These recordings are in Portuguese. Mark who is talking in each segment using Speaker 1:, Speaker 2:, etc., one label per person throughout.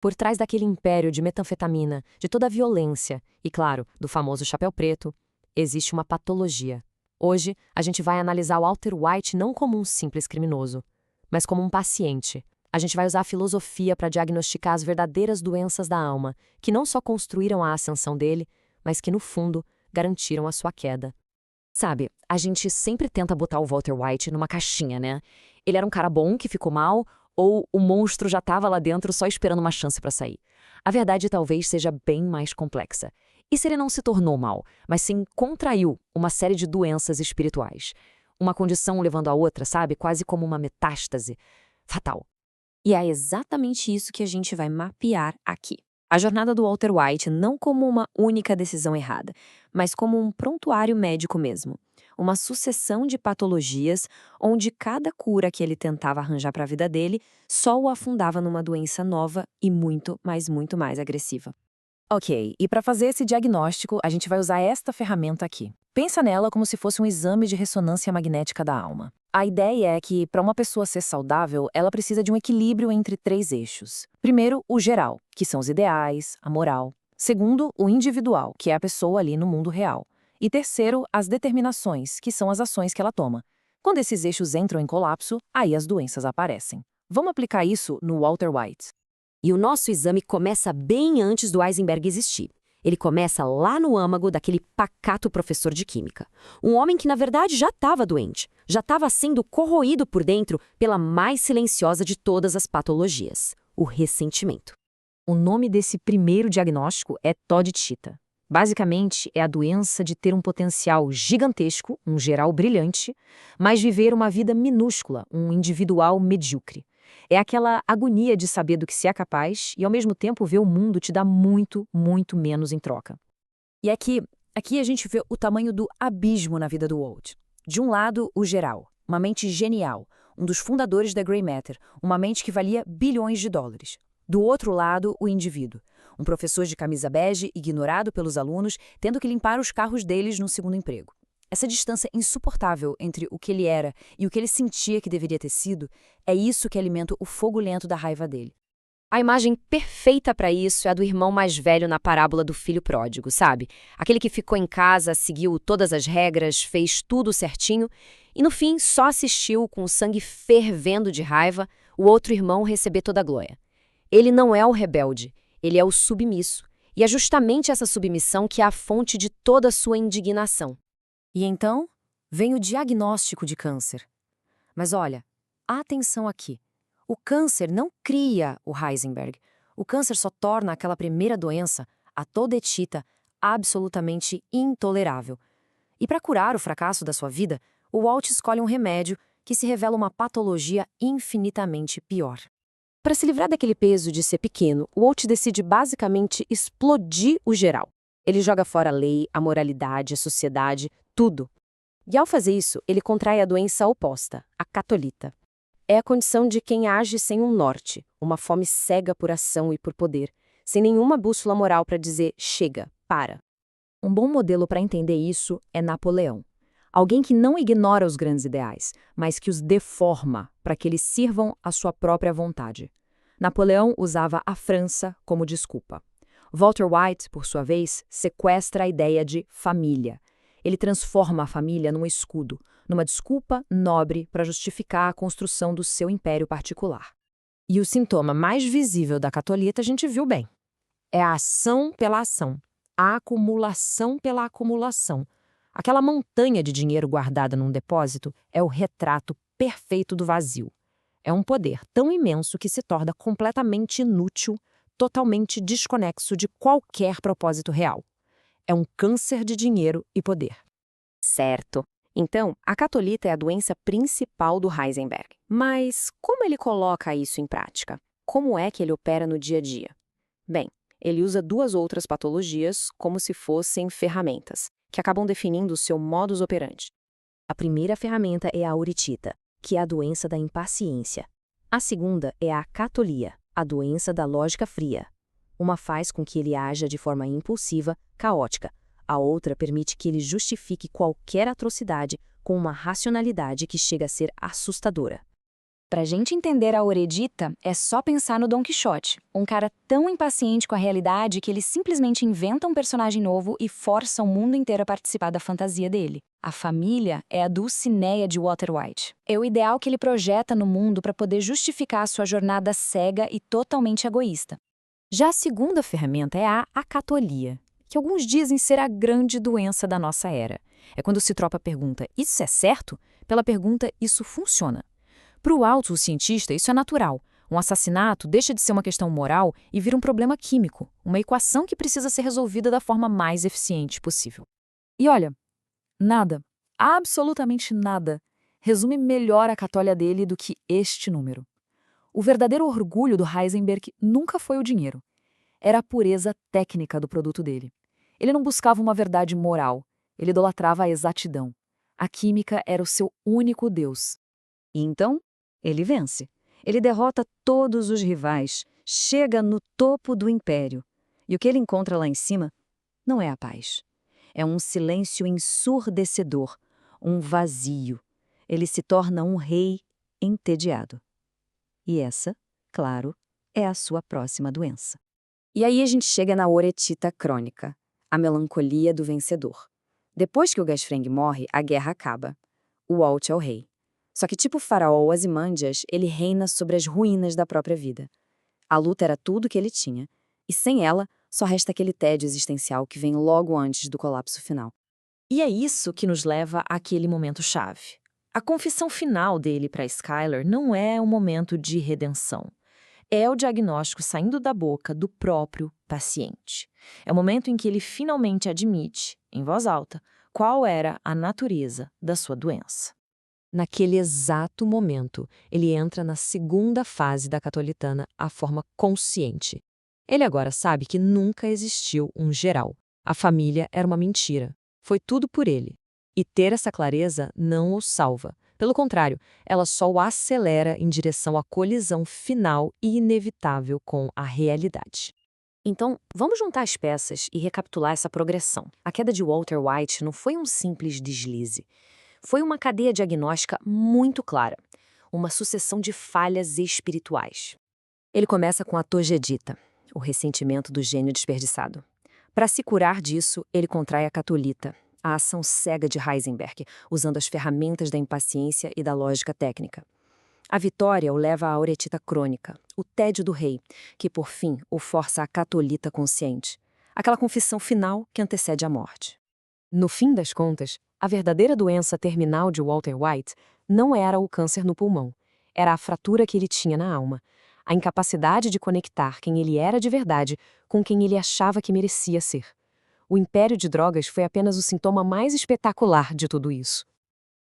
Speaker 1: Por trás daquele império de metanfetamina, de toda a violência e, claro, do famoso chapéu preto, existe uma patologia. Hoje, a gente vai analisar o Walter White não como um simples criminoso, mas como um paciente. A gente vai usar a filosofia para diagnosticar as verdadeiras doenças da alma, que não só construíram a ascensão dele, mas que, no fundo, garantiram a sua queda.
Speaker 2: Sabe, a gente sempre tenta botar o Walter White numa caixinha, né? Ele era um cara bom que ficou mal, ou o monstro já estava lá dentro só esperando uma chance para sair. A verdade talvez seja bem mais complexa. E se ele não se tornou mal, mas sim contraiu uma série de doenças espirituais. Uma condição levando a outra, sabe? Quase como uma metástase. Fatal.
Speaker 3: E é exatamente isso que a gente vai mapear aqui. A jornada do Walter White não como uma única decisão errada, mas como um prontuário médico mesmo. Uma sucessão de patologias onde cada cura que ele tentava arranjar para a vida dele só o afundava numa doença nova e muito mais agressiva.
Speaker 2: Ok, e para fazer esse diagnóstico, a gente vai usar esta ferramenta aqui. Pensa nela como se fosse um exame de ressonância magnética da alma. A ideia é que, para uma pessoa ser saudável, ela precisa de um equilíbrio entre 3 eixos. Primeiro, o geral, que são os ideais, a moral. Segundo, o individual, que é a pessoa ali no mundo real. E terceiro, as determinações, que são as ações que ela toma. Quando esses eixos entram em colapso, aí as doenças aparecem. Vamos aplicar isso no Walter White.
Speaker 4: E o nosso exame começa bem antes do Heisenberg existir. Ele começa lá no âmago daquele pacato professor de química. Um homem que, na verdade, já estava doente, já estava sendo corroído por dentro pela mais silenciosa de todas as patologias, o ressentimento.
Speaker 2: O nome desse primeiro diagnóstico é Todd-Chita. Basicamente, é a doença de ter um potencial gigantesco, um geral brilhante, mas viver uma vida minúscula, um individual medíocre. É aquela agonia de saber do que se é capaz e, ao mesmo tempo, ver o mundo te dar muito menos em troca. E aqui a gente vê o tamanho do abismo na vida do Walt. De um lado, o geral, uma mente genial, um dos fundadores da Grey Matter, uma mente que valia bilhões de dólares. Do outro lado, o indivíduo, um professor de camisa bege, ignorado pelos alunos, tendo que limpar os carros deles no segundo emprego. Essa distância insuportável entre o que ele era e o que ele sentia que deveria ter sido, é isso que alimenta o fogo lento da raiva dele.
Speaker 4: A imagem perfeita para isso é a do irmão mais velho na parábola do filho pródigo, sabe? Aquele que ficou em casa, seguiu todas as regras, fez tudo certinho e, no fim, só assistiu com o sangue fervendo de raiva o outro irmão receber toda a glória. Ele não é o rebelde, ele é o submisso. E é justamente essa submissão que é a fonte de toda a sua indignação.
Speaker 2: E então, vem o diagnóstico de câncer. Mas olha, atenção aqui. O câncer não cria o Heisenberg. O câncer só torna aquela primeira doença, a Todd-Chita, absolutamente intolerável. E para curar o fracasso da sua vida, o Walt escolhe um remédio que se revela uma patologia infinitamente pior. Para se livrar daquele peso de ser pequeno, o Walt decide basicamente explodir o geral. Ele joga fora a lei, a moralidade, a sociedade, tudo. E ao fazer isso, ele contrai a doença oposta, a catolita. É a condição de quem age sem um norte, uma fome cega por ação e por poder, sem nenhuma bússola moral para dizer chega, para. Um bom modelo para entender isso é Napoleão. Alguém que não ignora os grandes ideais, mas que os deforma para que eles sirvam à sua própria vontade. Napoleão usava a França como desculpa. Walter White, por sua vez, sequestra a ideia de família. Ele transforma a família num escudo, numa desculpa nobre para justificar a construção do seu império particular. E o sintoma mais visível da catolita a gente viu bem. É a ação pela ação, a acumulação pela acumulação. Aquela montanha de dinheiro guardada num depósito é o retrato perfeito do vazio. É um poder tão imenso que se torna completamente inútil, totalmente desconexo de qualquer propósito real. É um câncer de dinheiro e poder.
Speaker 3: Certo. Então, a catolita é a doença principal do Heisenberg. Mas como ele coloca isso em prática? Como é que ele opera no dia a dia? Bem, ele usa 2 outras patologias como se fossem ferramentas, que acabam definindo o seu modus operandi.
Speaker 1: A primeira ferramenta é a auritita, que é a doença da impaciência. A segunda é a catolia, a doença da lógica fria. Uma faz com que ele haja de forma impulsiva, caótica. A outra permite que ele justifique qualquer atrocidade com uma racionalidade que chega a ser assustadora.
Speaker 2: Pra gente entender a Auredita, é só pensar no Don Quixote, um cara tão impaciente com a realidade que ele simplesmente inventa um personagem novo e força o mundo inteiro a participar da fantasia dele. A família é a Dulcinea de Walter White. É o ideal que ele projeta no mundo para poder justificar sua jornada cega e totalmente egoísta.
Speaker 3: Já a segunda ferramenta é a acatolia, que alguns dizem ser a grande doença da nossa era. É quando se troca a pergunta, isso é certo? Pela pergunta, isso funciona. Para o autocientista, isso é natural. Um assassinato deixa de ser uma questão moral e vira um problema químico, uma equação que precisa ser resolvida da forma mais eficiente possível.
Speaker 5: E olha, nada, absolutamente nada, resume melhor a católia dele do que este número. O verdadeiro orgulho do Heisenberg nunca foi o dinheiro. Era a pureza técnica do produto dele. Ele não buscava uma verdade moral, ele idolatrava a exatidão. A química era o seu único Deus.
Speaker 3: E então, ele vence. Ele derrota todos os rivais, chega no topo do império. E o que ele encontra lá em cima não é a paz. É um silêncio ensurdecedor, um vazio. Ele se torna um rei entediado. E essa, claro, é a sua próxima doença. E aí a gente chega na Auredita crônica, a melancolia do vencedor. Depois que o Gasfreng morre, a guerra acaba. O Walt é o rei. Só que tipo o faraó Ozymandias, ele reina sobre as ruínas da própria vida. A luta era tudo que ele tinha, e sem ela, só resta aquele tédio existencial que vem logo antes do colapso final.
Speaker 5: E é isso que nos leva àquele momento-chave. A confissão final dele para Skyler não é um momento de redenção. É o diagnóstico saindo da boca do próprio paciente. É o momento em que ele finalmente admite, em voz alta, qual era a natureza da sua doença.
Speaker 1: Naquele exato momento, ele entra na segunda fase da catolitana, a forma consciente. Ele agora sabe que nunca existiu um geral. A família era uma mentira. Foi tudo por ele. E ter essa clareza não o salva. Pelo contrário, ela só o acelera em direção à colisão final e inevitável com a realidade.
Speaker 3: Então, vamos juntar as peças e recapitular essa progressão. A queda de Walter White não foi um simples deslize. Foi uma cadeia diagnóstica muito clara, uma sucessão de falhas espirituais. Ele começa com a togedita, o ressentimento do gênio desperdiçado. Para se curar disso, ele contrai a catolita, a ação cega de Heisenberg, usando as ferramentas da impaciência e da lógica técnica. A vitória o leva à auretita crônica, o tédio do rei, que por fim o força à catolita consciente, aquela confissão final que antecede a morte.
Speaker 1: No fim das contas, a verdadeira doença terminal de Walter White não era o câncer no pulmão, era a fratura que ele tinha na alma, a incapacidade de conectar quem ele era de verdade com quem ele achava que merecia ser. O império de drogas foi apenas o sintoma mais espetacular de tudo isso.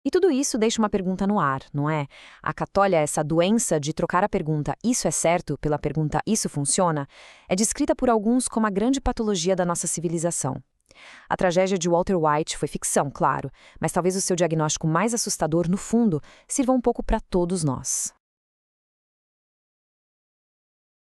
Speaker 3: E tudo isso deixa uma pergunta no ar, não é? A católia, essa doença de trocar a pergunta "isso é certo" pela pergunta "isso funciona", é descrita por alguns como a grande patologia da nossa civilização. A tragédia de Walter White foi ficção, claro, mas talvez o seu diagnóstico mais assustador, no fundo, sirva um pouco para todos nós.